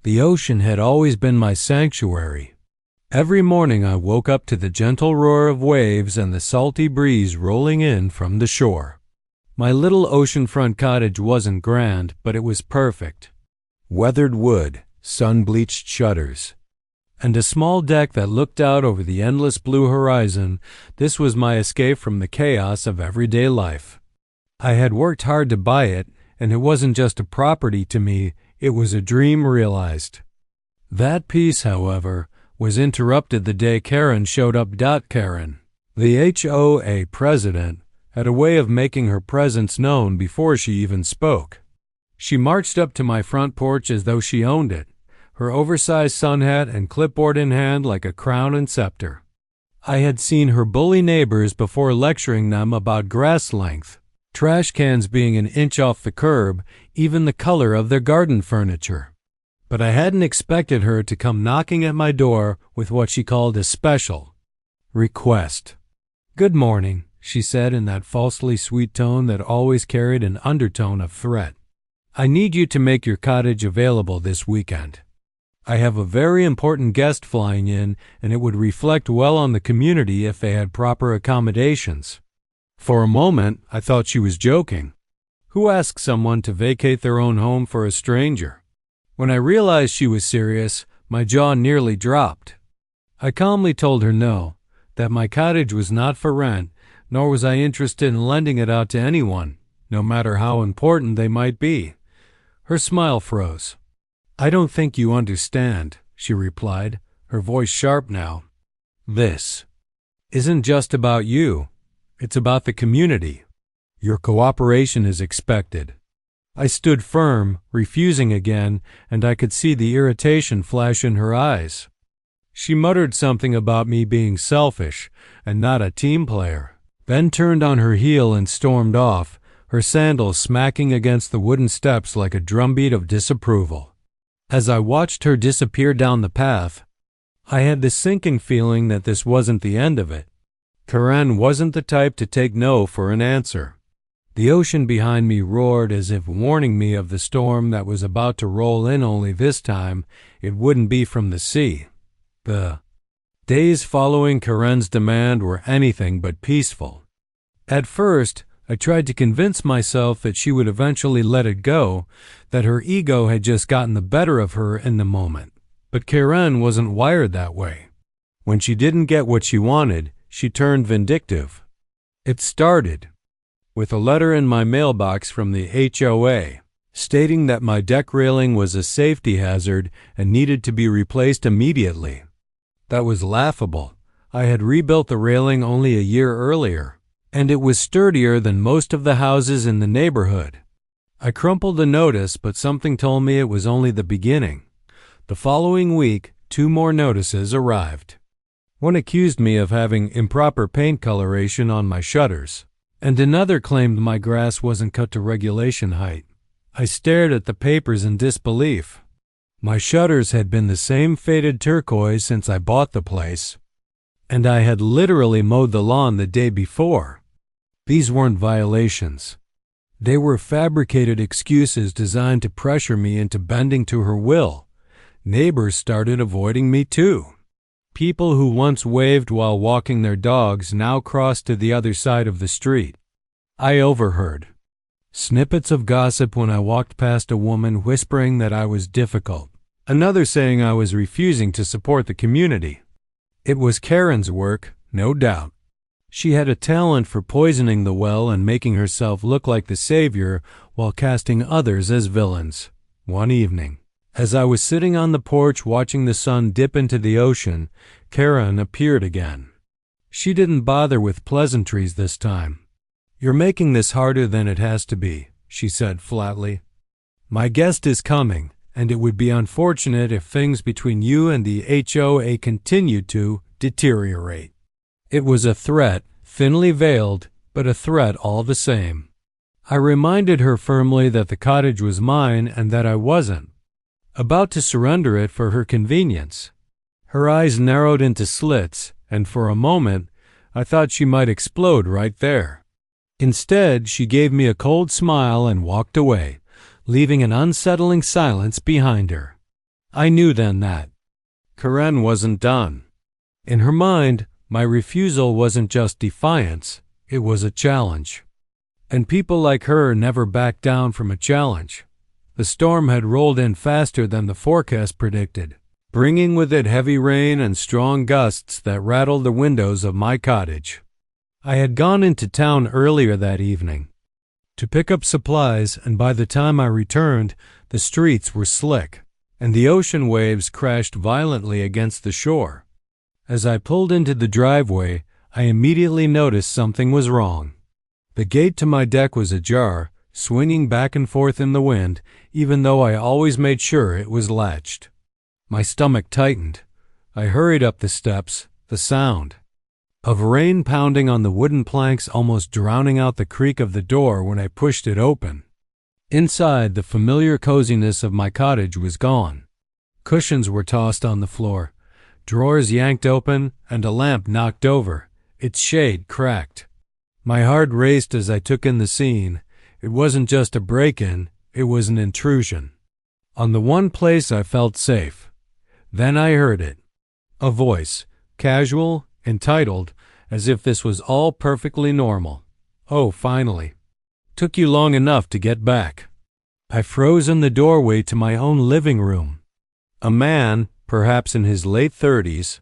The ocean had always been my sanctuary. Every morning I woke up to the gentle roar of waves and the salty breeze rolling in from the shore. My little oceanfront cottage wasn't grand, but it was perfect. Weathered wood, sun-bleached shutters, and a small deck that looked out over the endless blue horizon. This was my escape from the chaos of everyday life. I had worked hard to buy it, and it wasn't just a property to me, it was a dream realized. That peace, however, was interrupted the day Karen showed up. Karen, the HOA president, had a way of making her presence known before she even spoke. She marched up to my front porch as though she owned it, her oversized sun hat and clipboard in hand like a crown and scepter. I had seen her bully neighbors before, lecturing them about grass length, trash cans being an inch off the curb, even the color of their garden furniture. But I hadn't expected her to come knocking at my door with what she called a special request. "Good morning," she said in that falsely sweet tone that always carried an undertone of threat. "I need you to make your cottage available this weekend. I have a very important guest flying in, and it would reflect well on the community if they had proper accommodations." For a moment, I thought she was joking. Who asks someone to vacate their own home for a stranger? When I realized she was serious, my jaw nearly dropped. I calmly told her no, that my cottage was not for rent, nor was I interested in lending it out to anyone, no matter how important they might be. Her smile froze. "I don't think you understand," she replied, her voice sharp now. "This isn't just about you. It's about the community. Your cooperation is expected." I stood firm, refusing again, and I could see the irritation flash in her eyes. She muttered something about me being selfish and not a team player, then turned on her heel and stormed off, her sandals smacking against the wooden steps like a drumbeat of disapproval. As I watched her disappear down the path, I had the sinking feeling that this wasn't the end of it. Karen wasn't the type to take no for an answer. The ocean behind me roared as if warning me of the storm that was about to roll in, only this time it wouldn't be from the sea. The days following Karen's demand were anything but peaceful. At first, I tried to convince myself that she would eventually let it go, that her ego had just gotten the better of her in the moment. But Karen wasn't wired that way. When she didn't get what she wanted, she turned vindictive. It started with a letter in my mailbox from the HOA, stating that my deck railing was a safety hazard and needed to be replaced immediately. That was laughable. I had rebuilt the railing only a year earlier, and it was sturdier than most of the houses in the neighborhood. I crumpled the notice, but something told me it was only the beginning. The following week, 2 more notices arrived. One accused me of having improper paint coloration on my shutters, and another claimed my grass wasn't cut to regulation height. I stared at the papers in disbelief. My shutters had been the same faded turquoise since I bought the place, and I had literally mowed the lawn the day before. These weren't violations. They were fabricated excuses designed to pressure me into bending to her will. Neighbors started avoiding me too. People who once waved while walking their dogs now crossed to the other side of the street. I overheard snippets of gossip when I walked past a woman whispering that I was difficult, another saying I was refusing to support the community. It was Karen's work, no doubt. She had a talent for poisoning the well and making herself look like the savior while casting others as villains. One evening, as I was sitting on the porch watching the sun dip into the ocean, Karen appeared again. She didn't bother with pleasantries this time. "You're making this harder than it has to be," she said flatly. "My guest is coming, and it would be unfortunate if things between you and the HOA continued to deteriorate." It was a threat, thinly veiled, but a threat all the same. I reminded her firmly that the cottage was mine and that I wasn't about to surrender it for her convenience. Her eyes narrowed into slits, and for a moment, I thought she might explode right there. Instead, she gave me a cold smile and walked away, leaving an unsettling silence behind her. I knew then that Karen wasn't done. In her mind, my refusal wasn't just defiance, it was a challenge. And people like her never back down from a challenge. The storm had rolled in faster than the forecast predicted, bringing with it heavy rain and strong gusts that rattled the windows of my cottage. I had gone into town earlier that evening to pick up supplies, and by the time I returned, the streets were slick, and the ocean waves crashed violently against the shore. As I pulled into the driveway, I immediately noticed something was wrong. The gate to my deck was ajar, swinging back and forth in the wind, even though I always made sure it was latched. My stomach tightened. I hurried up the steps, the sound of rain pounding on the wooden planks almost drowning out the creak of the door when I pushed it open. Inside, the familiar coziness of my cottage was gone. Cushions were tossed on the floor, drawers yanked open, and a lamp knocked over, its shade cracked. My heart raced as I took in the scene. It wasn't just a break-in, it was an intrusion on the one place I felt safe. Then I heard it. A voice, casual, entitled, as if this was all perfectly normal. "Oh, finally. Took you long enough to get back." I froze in the doorway to my own living room. A man, perhaps in his late 30s,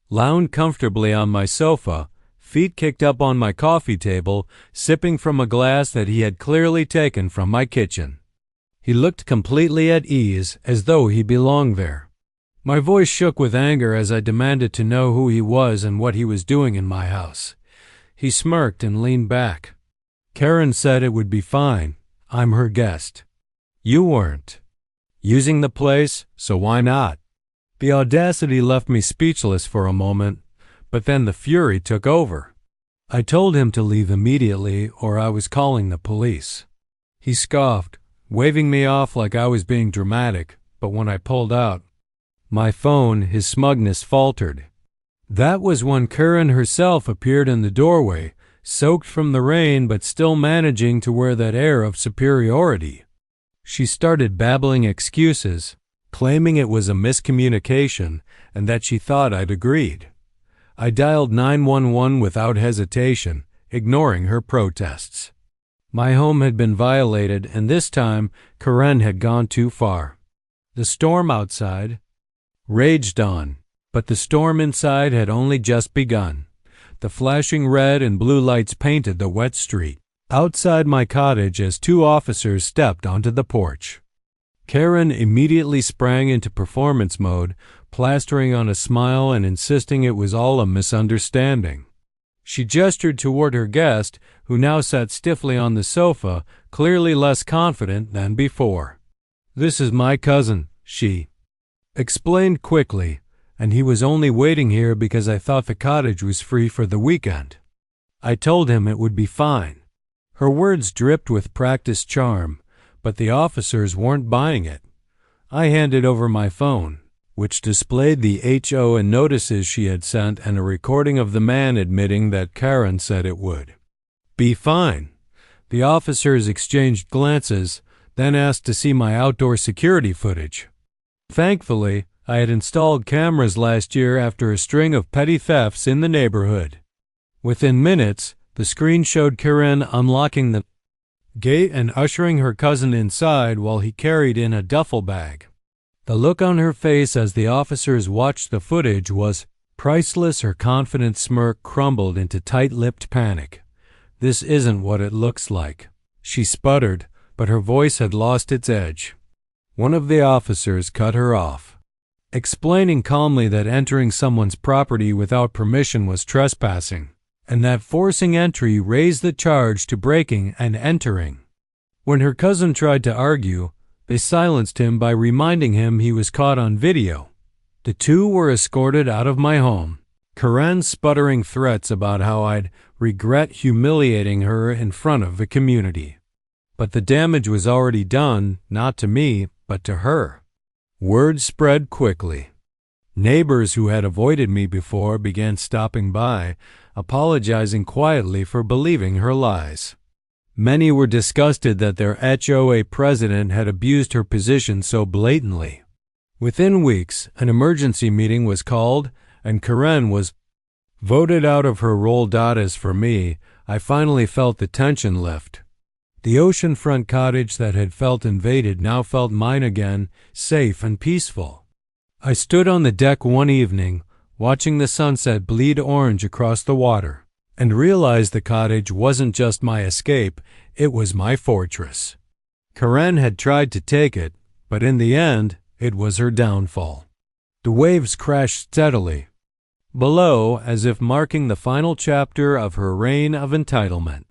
lounged comfortably on my sofa, feet kicked up on my coffee table, sipping from a glass that he had clearly taken from my kitchen. He looked completely at ease, as though he belonged there. My voice shook with anger as I demanded to know who he was and what he was doing in my house. He smirked and leaned back. "Karen said it would be fine. I'm her guest. You weren't using the place, so why not?" The audacity left me speechless for a moment, but then the fury took over. I told him to leave immediately or I was calling the police. He scoffed, waving me off like I was being dramatic, but when I pulled out my phone, his smugness faltered. That was when Karen herself appeared in the doorway, soaked from the rain but still managing to wear that air of superiority. She started babbling excuses, claiming it was a miscommunication and that she thought I'd agreed. I dialed 911 without hesitation, ignoring her protests. My home had been violated, and this time Karen had gone too far. The storm outside raged on, but the storm inside had only just begun. The flashing red and blue lights painted the wet street outside my cottage as two officers stepped onto the porch. Karen immediately sprang into performance mode, plastering on a smile and insisting it was all a misunderstanding. She gestured toward her guest, who now sat stiffly on the sofa, clearly less confident than before. "This is my cousin," she explained quickly, "and he was only waiting here because I thought the cottage was free for the weekend." I told him it would be fine. Her words dripped with practiced charm, but the officers weren't buying it. I handed over my phone, which displayed the HOA notices she had sent and a recording of the man admitting that Karen said it would be fine. The officers exchanged glances, then asked to see my outdoor security footage. Thankfully, I had installed cameras last year after a string of petty thefts in the neighborhood. Within minutes, the screen showed Karen unlocking the gate and ushering her cousin inside while he carried in a duffel bag. The look on her face as the officers watched the footage was priceless. Her confident smirk crumbled into tight-lipped panic. "This isn't what it looks like," she sputtered, but her voice had lost its edge. One of the officers cut her off, explaining calmly that entering someone's property without permission was trespassing, and that forcing entry raised the charge to breaking and entering. When her cousin tried to argue, they silenced him by reminding him he was caught on video. The two were escorted out of my home, Karen sputtering threats about how I'd regret humiliating her in front of the community. But the damage was already done, not to me, but to her. Word spread quickly. Neighbors who had avoided me before began stopping by, apologizing quietly for believing her lies. Many were disgusted that their HOA president had abused her position so blatantly. Within weeks, an emergency meeting was called, and Karen was voted out of her role. As for me, I finally felt the tension lift. The oceanfront cottage that had felt invaded now felt mine again, safe and peaceful. I stood on the deck one evening, watching the sunset bleed orange across the water, and realized the cottage wasn't just my escape, it was my fortress. Karen had tried to take it, but in the end, it was her downfall. The waves crashed steadily below, as if marking the final chapter of her reign of entitlement.